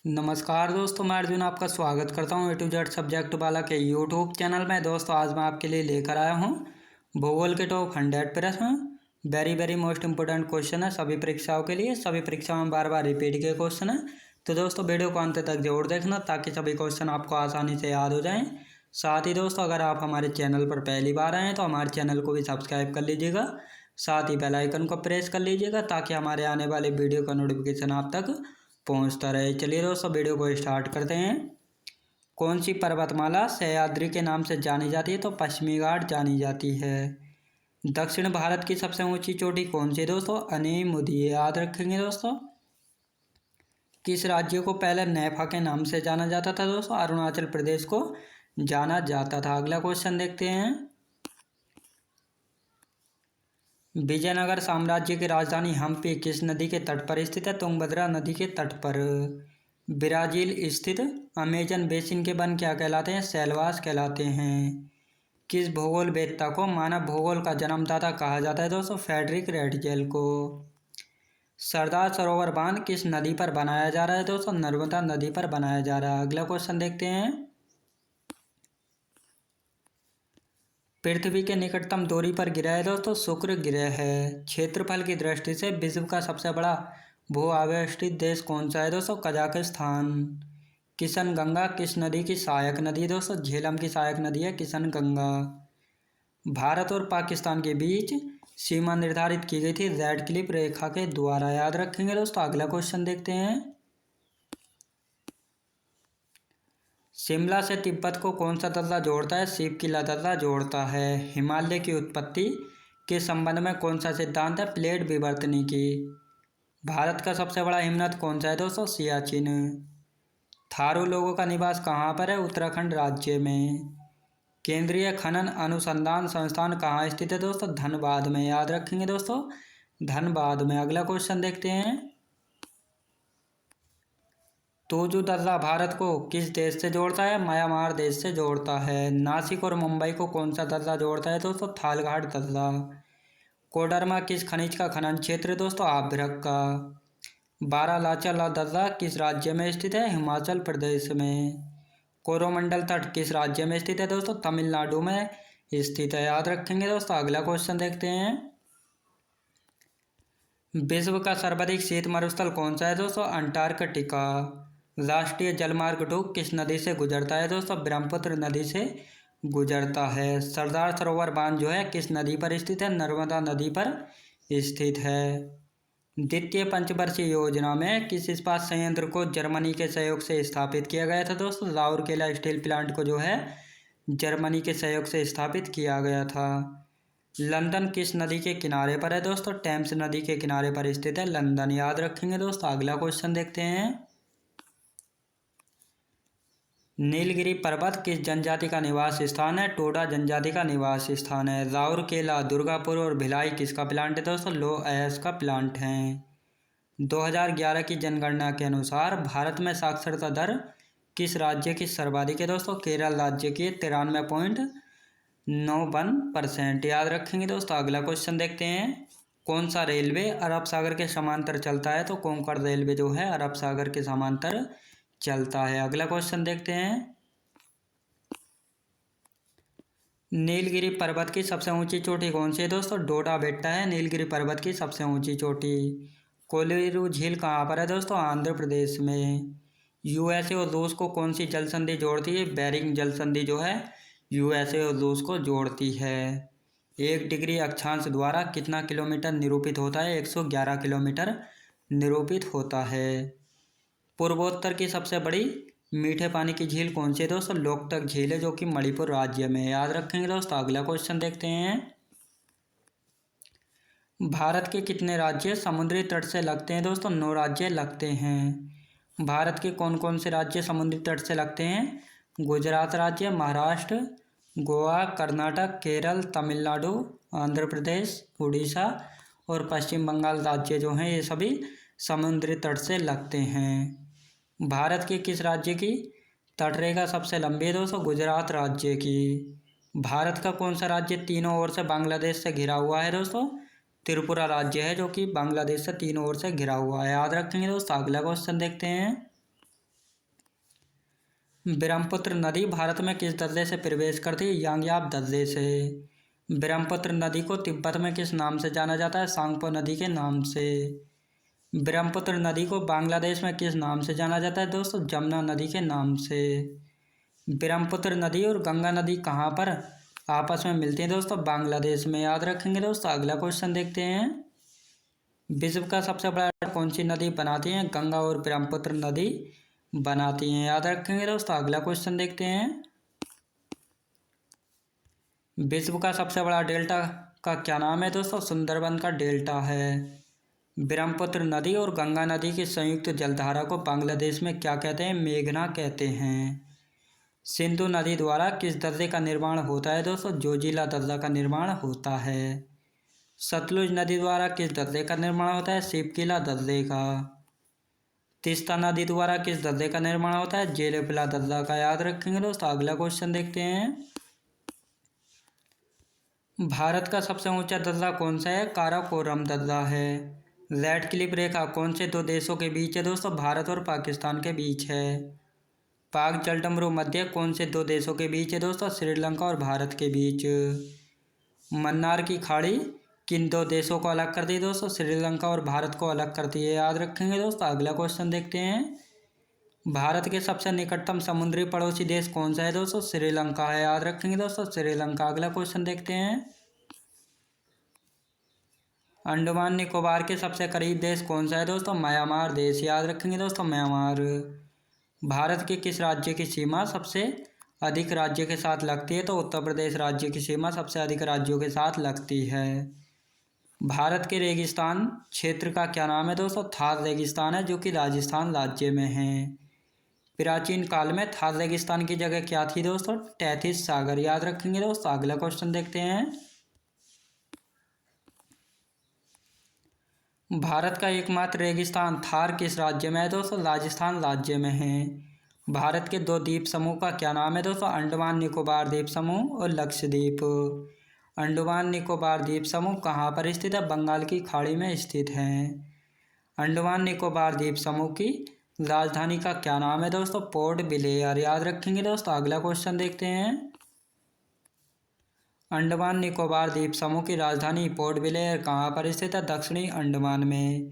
नमस्कार दोस्तों, मैं अर्जुन आपका स्वागत करता हूँ ए टू जेड सब्जेक्ट वाला के यूट्यूब चैनल में। दोस्तों आज मैं आपके लिए लेकर आया हूँ भूगोल के टॉप 100 प्रश्न। Very very most important question है सभी परीक्षाओं के लिए। सभी परीक्षाओं में बार बार रिपीट के क्वेश्चन है, तो दोस्तों वीडियो को अंत तक जरूर देखना ताकि सभी क्वेश्चन आपको आसानी से याद हो जाएँ। साथ ही दोस्तों अगर आप हमारे चैनल पर पहली बार आए हैं तो हमारे चैनल को भी सब्सक्राइब कर लीजिएगा, साथ ही बेल आइकन को प्रेस कर लीजिएगा ताकि हमारे आने वाले वीडियो का नोटिफिकेशन आप तक पहुंचता रहे। चलिए दोस्तों वीडियो को स्टार्ट करते हैं। कौन सी पर्वतमाला सह्याद्री के नाम से जानी जाती है? तो पश्चिमी घाट जानी जाती है। दक्षिण भारत की सबसे ऊंची चोटी कौन सी है दोस्तों? अनीमुदी, याद रखेंगे दोस्तों। किस राज्य को पहले नेफा के नाम से जाना जाता था दोस्तों? अरुणाचल प्रदेश को जाना जाता था। अगला क्वेश्चन देखते हैं। विजयनगर साम्राज्य की राजधानी हम्पी किस नदी के तट पर स्थित है? तुंगभद्रा नदी के तट पर। ब्राजील स्थित अमेजन बेसिन के वन क्या कहलाते हैं? सैलवास कहलाते हैं। किस भूगोल वेत्ता को मानव भूगोल का जन्मदाता कहा जाता है दोस्तों? फ्रेडरिक रेडजेल को। सरदार सरोवर बांध किस नदी पर बनाया जा रहा है दोस्तों? नर्मदा नदी पर बनाया जा रहा है। अगला क्वेश्चन देखते हैं। पृथ्वी के निकटतम दूरी पर ग्रह है दोस्तों? शुक्र ग्रह है। क्षेत्रफल की दृष्टि से विश्व का सबसे बड़ा भू आवेष्टित देश कौन सा है दोस्तों? कजाकिस्तान। किशन गंगा किस नदी की सहायक नदी है दोस्तों? झेलम की सहायक नदी है किशन गंगा। भारत और पाकिस्तान के बीच सीमा निर्धारित की गई थी रेड क्लिफ रेखा के द्वारा, याद रखेंगे दोस्तों। अगला क्वेश्चन देखते हैं। शिमला से तिब्बत को कौन सा दर्रा जोड़ता है? शिवकिला दर्रा जोड़ता है। हिमालय की उत्पत्ति के संबंध में कौन सा सिद्धांत है? प्लेट विवर्तनी की। भारत का सबसे बड़ा हिमनद कौन सा है दोस्तों? सियाचिन। थारू लोगों का निवास कहाँ पर है? उत्तराखंड राज्य में। केंद्रीय खनन अनुसंधान संस्थान कहाँ स्थित है दोस्तों? धनबाद में, याद रखेंगे दोस्तों, धनबाद में। अगला क्वेश्चन देखते हैं। तोजू दर्रा भारत को किस देश से जोड़ता है? म्यांमार देश से जोड़ता है। नासिक और मुंबई को कौन सा दर्रा जोड़ता है दोस्तों? थालघाट दर्रा। कोडरमा किस खनिज का खनन क्षेत्र है दोस्तों? अभ्रक का। बारालाचा दर्रा किस राज्य में स्थित है? हिमाचल प्रदेश में। कोरोमंडल तट किस राज्य में स्थित है दोस्तों? तमिलनाडु में स्थित है, याद रखेंगे दोस्तों। अगला क्वेश्चन देखते हैं। विश्व का सर्वाधिक शीत मरुस्थल कौन सा है दोस्तों? अंटार्कटिका। राष्ट्रीय जलमार्ग 2 किस नदी से गुजरता है दोस्तों? ब्रह्मपुत्र नदी से गुजरता है। सरदार सरोवर बांध जो है किस नदी पर स्थित है? नर्मदा नदी पर स्थित है। द्वितीय पंचवर्षीय योजना में किस इस्पात संयंत्र को जर्मनी के सहयोग से स्थापित किया गया था दोस्तों? राउरकेला स्टील प्लांट को जो है जर्मनी के सहयोग से स्थापित किया गया था। लंदन किस नदी के किनारे पर है दोस्तों? टेम्स नदी के किनारे पर स्थित है लंदन, याद रखेंगे दोस्तों। अगला क्वेश्चन देखते हैं। नीलगिरी पर्वत किस जनजाति का निवास स्थान है? टोडा जनजाति का निवास स्थान है। राउरकेला, दुर्गापुर और भिलाई किसका प्लांट है दोस्तों? लो एस का प्लांट है। 2011 की जनगणना के अनुसार भारत में साक्षरता दर किस राज्य की सर्वाधिक है दोस्तों? केरल राज्य की 93.91%, याद रखेंगे दोस्तों। अगला क्वेश्चन देखते हैं। कौन सा रेलवे अरब सागर के समांतर चलता है? तो कोंकण रेलवे जो है अरब सागर के समांतर चलता है। अगला क्वेश्चन देखते हैं। नीलगिरी पर्वत की सबसे ऊंची चोटी कौन सी है दोस्तों? डोडा बेट्टा है नीलगिरी पर्वत की सबसे ऊंची चोटी। कोलेरू झील कहाँ पर है दोस्तों? आंध्र प्रदेश में। यूएसए और रूस को कौन सी जल संधि जोड़ती है? बेरिंग जल संधि जो है यूएसए और रूस को जोड़ती है। 1 डिग्री अक्षांश द्वारा कितना किलोमीटर निरूपित होता है? 111 किलोमीटर निरूपित होता है। पूर्वोत्तर की सबसे बड़ी मीठे पानी की झील कौन सी है दोस्तों? लोकतक झील है जो कि मणिपुर राज्य में, याद रखेंगे दोस्तों। अगला क्वेश्चन देखते हैं। भारत के कितने राज्य समुद्री तट से लगते हैं दोस्तों? 9 राज्य लगते हैं। भारत के कौन कौन से राज्य समुद्री तट से लगते हैं? गुजरात राज्य, महाराष्ट्र, गोवा, कर्नाटक, केरल, तमिलनाडु, आंध्र प्रदेश, उड़ीसा और पश्चिम बंगाल राज्य जो हैं ये सभी समुद्री तट से लगते हैं। भारत के किस राज्य की तटरेखा सबसे लंबी है दोस्तों? गुजरात राज्य की। भारत का कौन सा राज्य तीनों ओर से बांग्लादेश से घिरा हुआ है दोस्तों? त्रिपुरा राज्य है जो कि बांग्लादेश से तीनों ओर से घिरा हुआ है, याद रखेंगे दोस्तों। अगला क्वेश्चन देखते हैं। ब्रह्मपुत्र नदी भारत में किस दर्रे से प्रवेश करती है? यांग्याप दर्रे से। ब्रह्मपुत्र नदी को तिब्बत में किस नाम से जाना जाता है? सांगपो नदी के नाम से। ब्रह्मपुत्र नदी को बांग्लादेश में किस नाम से जाना जाता है दोस्तों? जमुना नदी के नाम से। ब्रह्मपुत्र नदी और गंगा नदी कहाँ पर आपस में मिलती हैं दोस्तों? बांग्लादेश में। याद रखेंगे दोस्तों। अगला क्वेश्चन देखते हैं। विश्व का सबसे बड़ा कौन सी नदी बनाती हैं? गंगा और ब्रह्मपुत्र नदी बनाती हैं। याद रखेंगे दोस्तों। अगला क्वेश्चन देखते हैं। विश्व का सबसे बड़ा डेल्टा का क्या नाम है दोस्तों? सुंदरबन का डेल्टा है। ब्रह्मपुत्र नदी और गंगा नदी की संयुक्त जलधारा को बांग्लादेश में क्या कहते हैं? मेघना कहते हैं। सिंधु नदी द्वारा किस दर्रे का निर्माण होता है दोस्तों? जोजिला दर्रा का निर्माण होता है। सतलुज नदी द्वारा किस दर्रे का निर्माण होता है? शिवकिला दर्रे का। तीस्ता नदी द्वारा किस दर्रे का निर्माण होता है? जेलेपला दर्रा का। याद रखेंगे दोस्तों। अगला क्वेश्चन देखते हैं। भारत का सबसे ऊंचा दर्रा कौन सा है? काराकोरम दर्रा है। रेड क्लिफ रेखा कौन से दो देशों के बीच है दोस्तों? भारत और पाकिस्तान के बीच है। पाक जलडमरू मध्य कौन से दो देशों के बीच है दोस्तों? श्रीलंका और भारत के बीच। मन्नार की खाड़ी किन दो देशों को अलग करती है दोस्तों? श्रीलंका और भारत को अलग करती है। याद रखेंगे दोस्तों। अगला क्वेश्चन देखते हैं। भारत के सबसे निकटतम समुद्री पड़ोसी देश कौन सा है दोस्तों? श्रीलंका है। याद रखेंगे दोस्तों। श्रीलंका। अगला क्वेश्चन देखते हैं। अंडमान निकोबार के सबसे करीब देश कौन सा है दोस्तों? म्यांमार देश। याद रखेंगे दोस्तों। म्यांमार। भारत के किस राज्य की सीमा सबसे अधिक राज्य के साथ लगती है? तो उत्तर प्रदेश राज्य की सीमा सबसे अधिक राज्यों के साथ लगती है। भारत के रेगिस्तान क्षेत्र का क्या नाम है दोस्तों? थार रेगिस्तान है, जो कि राजस्थान राज्य में है। प्राचीन काल में थार रेगिस्तान की जगह क्या थी दोस्तों? टैथिस सागर। याद रखेंगे दोस्तों। अगला क्वेश्चन देखते हैं। भारत का एकमात्र रेगिस्तान थार किस राज्य में है दोस्तों? राजस्थान राज्य में है। भारत के दो द्वीप समूह का क्या नाम है दोस्तों? अंडमान निकोबार द्वीप समूह और लक्षद्वीप। अंडमान निकोबार द्वीप समूह कहाँ पर स्थित है? बंगाल की खाड़ी में स्थित है। अंडमान निकोबार द्वीप समूह की राजधानी का क्या नाम है दोस्तों? Port Blair. याद रखेंगे दोस्तों। अगला क्वेश्चन देखते हैं। अंडमान निकोबार द्वीप समूह की राजधानी पोर्ट ब्लेयर कहाँ पर स्थित है? दक्षिणी अंडमान में।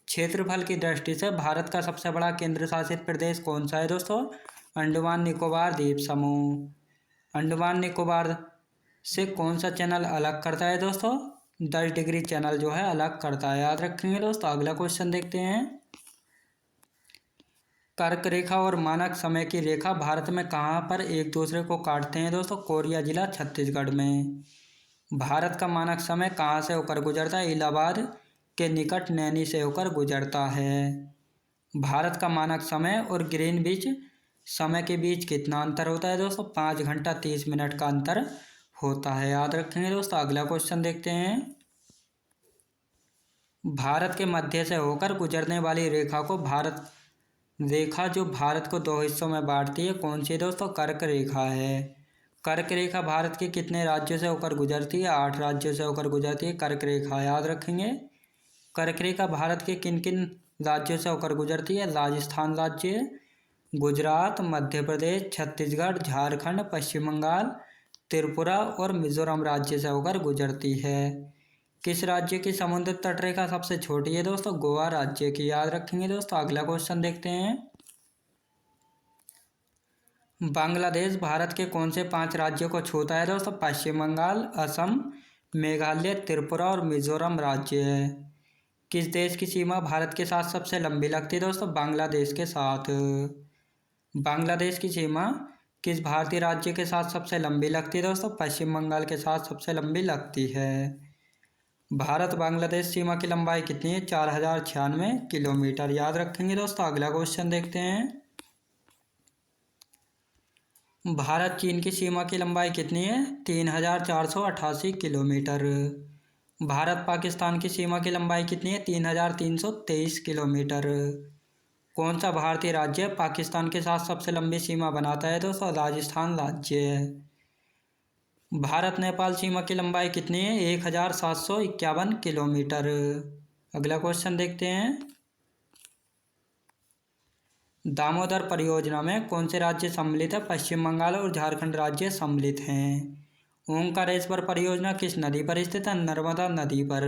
क्षेत्रफल की दृष्टि से भारत का सबसे बड़ा केंद्र शासित प्रदेश कौन सा है दोस्तों? अंडमान निकोबार द्वीप समूह। अंडमान निकोबार से कौन सा चैनल अलग करता है दोस्तों? 10 डिग्री चैनल जो है अलग करता है। याद रखेंगे दोस्तों। अगला क्वेश्चन देखते हैं। कर्क रेखा और मानक समय की रेखा भारत में कहाँ पर एक दूसरे को काटते हैं दोस्तों? कोरिया जिला छत्तीसगढ़ में। भारत का मानक समय कहाँ से होकर गुजरता है? इलाहाबाद के निकट नैनी से होकर गुजरता है। भारत का मानक समय और ग्रीनविच समय के बीच कितना अंतर होता है दोस्तों? 5 घंटा 30 मिनट का अंतर होता है। याद रखेंगे दोस्तों। अगला क्वेश्चन देखते हैं। भारत के मध्य से होकर गुजरने वाली रेखा को भारत रेखा जो भारत को दो हिस्सों में बांटती है कौन सी दोस्तों? कर्क रेखा है। कर्क रेखा भारत के कितने राज्यों से होकर गुजरती है? 8 राज्यों से होकर गुजरती है कर्क रेखा। याद रखेंगे। कर्क रेखा भारत के किन किन राज्यों से होकर गुजरती है? राजस्थान राज्य, गुजरात, मध्य प्रदेश, छत्तीसगढ़, झारखंड, पश्चिम बंगाल, त्रिपुरा और मिजोरम राज्य से होकर गुजरती है। किस राज्य की समुद्र तट रेखा सबसे छोटी है दोस्तों? गोवा राज्य की। याद रखेंगे दोस्तों। अगला क्वेश्चन देखते हैं। बांग्लादेश भारत के कौन से 5 राज्यों को छूता है दोस्तों? पश्चिम बंगाल, असम, मेघालय, त्रिपुरा और मिजोरम राज्य है। किस देश की सीमा भारत के साथ सबसे लंबी लगती है दोस्तों? बांग्लादेश के साथ। बांग्लादेश की सीमा किस भारतीय राज्य के साथ सबसे लंबी लगती है दोस्तों? पश्चिम बंगाल के साथ सबसे लंबी लगती है। भारत बांग्लादेश सीमा की लंबाई कितनी है? 4096 किलोमीटर। याद रखेंगे दोस्तों। अगला क्वेश्चन देखते हैं। भारत चीन की सीमा की लंबाई कितनी है? 3488 किलोमीटर। भारत पाकिस्तान की सीमा की लंबाई कितनी है? 3323 किलोमीटर। कौन सा भारतीय राज्य पाकिस्तान के साथ सबसे लंबी सीमा बनाता है दोस्तों? राजस्थान राज्य है। भारत नेपाल सीमा की लंबाई कितनी है? 1751 किलोमीटर। अगला क्वेश्चन देखते हैं। दामोदर परियोजना में कौन से राज्य सम्मिलित है? पश्चिम बंगाल और झारखंड राज्य सम्मिलित हैं। ओंकारेश्वर परियोजना किस नदी पर स्थित है? नर्मदा नदी पर।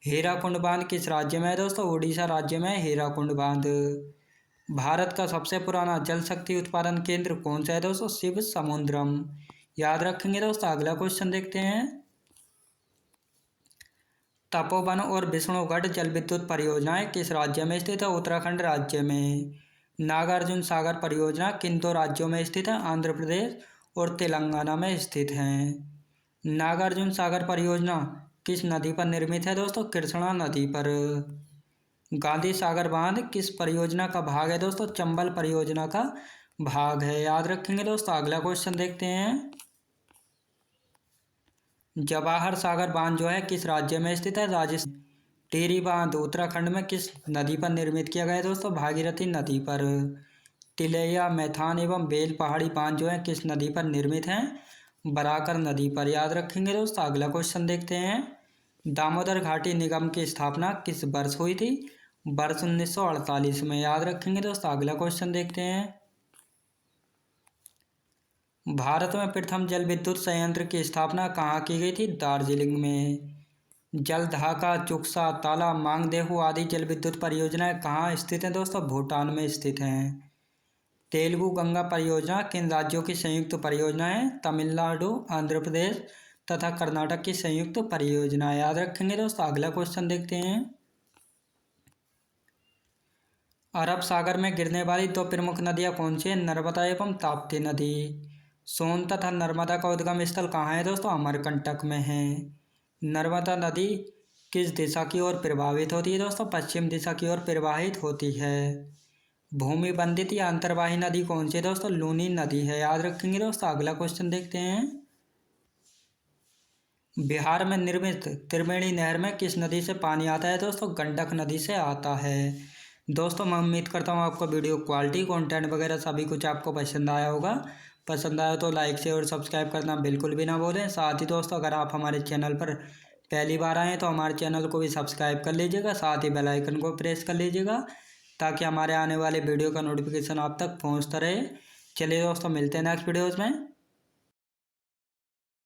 हीराकुंड बांध किस राज्य में है दोस्तों? उड़ीसा राज्य में हीराकुंड बांध। भारत का सबसे पुराना जल शक्ति उत्पादन केंद्र कौन सा है दोस्तों? शिव समुद्रम। याद रखेंगे दोस्तों। अगला क्वेश्चन देखते हैं। तपोवन और विष्णुगढ़ जल विद्युत परियोजनाएं किस राज्य में स्थित है? उत्तराखंड राज्य में। नागार्जुन सागर परियोजना किन दो राज्यों में स्थित है? आंध्र प्रदेश और तेलंगाना में स्थित है। नागार्जुन सागर परियोजना किस नदी पर निर्मित है दोस्तों? कृष्णा नदी पर। गांधी सागर बांध किस परियोजना का भाग है दोस्तों? चंबल परियोजना का भाग है। याद रखेंगे दोस्तों। अगला क्वेश्चन देखते हैं। जवाहर सागर बांध जो है किस राज्य में स्थित है? राजस्थान। टिहरी बांध उत्तराखंड में किस नदी पर निर्मित किया गया है दोस्तों? भागीरथी नदी पर। तिलैया, मैथान एवं बेल पहाड़ी बांध जो है किस नदी पर निर्मित हैं? बराकर नदी पर। याद रखेंगे दोस्तों। अगला क्वेश्चन देखते हैं। दामोदर घाटी निगम की स्थापना किस वर्ष हुई थी? वर्ष 1948 में। याद रखेंगे दोस्तों। अगला क्वेश्चन देखते हैं। भारत में प्रथम जल विद्युत संयंत्र की स्थापना कहाँ की गई थी? दार्जिलिंग में। जलढाका, चुक्सा, ताला, मांगदेहू आदि जल विद्युत परियोजनाएं कहाँ स्थित हैं दोस्तों? भूटान में स्थित हैं। तेलुगु गंगा परियोजना किन राज्यों की संयुक्त परियोजना है? तमिलनाडु, आंध्र प्रदेश तथा कर्नाटक की संयुक्त परियोजना। याद रखेंगे दोस्तों। अगला क्वेश्चन देखते हैं। अरब सागर में गिरने वाली दो प्रमुख नदियां कौन सी हैं? नर्मदा एवं ताप्ती नदी। सोन तथा नर्मदा का उद्गम स्थल कहाँ है दोस्तों? अमरकंटक में है। नर्मदा नदी किस दिशा की ओर प्रवाहित होती है दोस्तों? पश्चिम दिशा की ओर प्रवाहित होती है। भूमि बंधित या अंतर्वाही नदी कौन सी है दोस्तों? लूनी नदी है। याद रखेंगे दोस्तों। अगला क्वेश्चन देखते हैं। बिहार में निर्मित त्रिवेणी नहर में किस नदी से पानी आता है दोस्तों? गंडक नदी से आता है। दोस्तों मैं उम्मीद करता हूँ आपको वीडियो क्वालिटी कंटेंट वगैरह सभी कुछ आपको पसंद आया होगा। पसंद आया तो लाइक शेयर और सब्सक्राइब करना बिल्कुल भी ना भूलें। साथ ही दोस्तों अगर आप हमारे चैनल पर पहली बार आए तो हमारे चैनल को भी सब्सक्राइब कर लीजिएगा। साथ ही बेल आइकन को प्रेस कर लीजिएगा ताकि हमारे आने वाले वीडियो का नोटिफिकेशन आप तक पहुँचता रहे। चलिए दोस्तों मिलते हैं नेक्स्ट वीडियोज़ में।